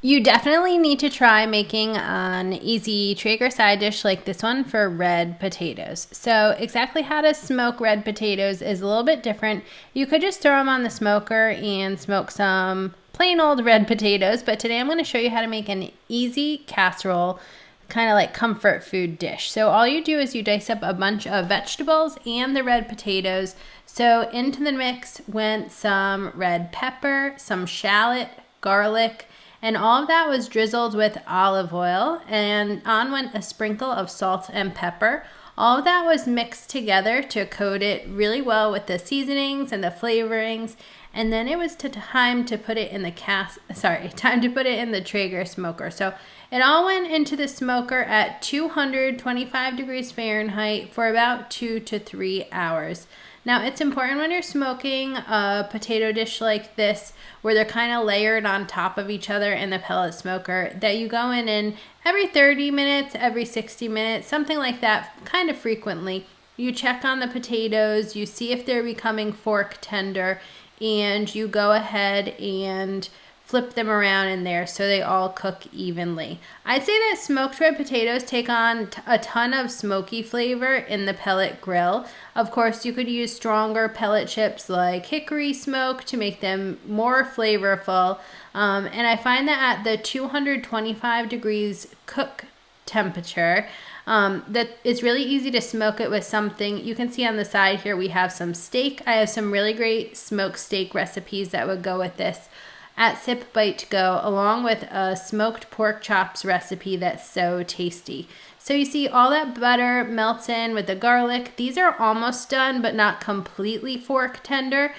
You definitely need to try making an easy Traeger side dish like this one for red potatoes. So exactly how to smoke red potatoes is a little bit different. You could just throw them on the smoker and smoke some plain old red potatoes, but today I'm going to show you how to make an easy casserole, kind of like comfort food dish. So all you do is you dice up a bunch of vegetables and the red potatoes. So into the mix went some red pepper, some shallot, garlic, and all of that was drizzled with olive oil, and on went a sprinkle of salt and pepper. All of that was mixed together to coat it really well with the seasonings and the flavorings. And then it was time to put it in the time to put it in the Traeger smoker. So it all went into the smoker at 225 degrees Fahrenheit for about 2 to 3 hours. Now, it's important when you're smoking a potato dish like this, where they're kind of layered on top of each other in the pellet smoker, that you go in and every 30 minutes, every 60 minutes, something like that, kind of frequently. You check on the potatoes, you see if they're becoming fork tender, and you go ahead and flip them around in there so they all cook evenly. I'd say that smoked red potatoes take on a ton of smoky flavor in the pellet grill. Of course, you could use stronger pellet chips like hickory smoke to make them more flavorful. And I find that at the 225 degrees cook temperature, that it's really easy to smoke it with something. You can see on the side here we have some steak. I have some really great smoked steak recipes that would go with this at Sip Bite to Go, along with a smoked pork chops recipe that's so tasty. So you see all that butter melts in with the garlic. These are almost done, but not completely fork tender.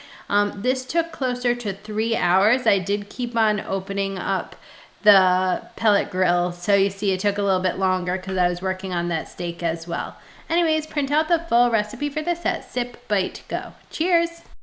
This took closer to 3 hours. I did keep on opening up the pellet grill, so you see it took a little bit longer because I was working on that steak as well. Anyways, print out the full recipe for this at Sip Bite Go. Cheers!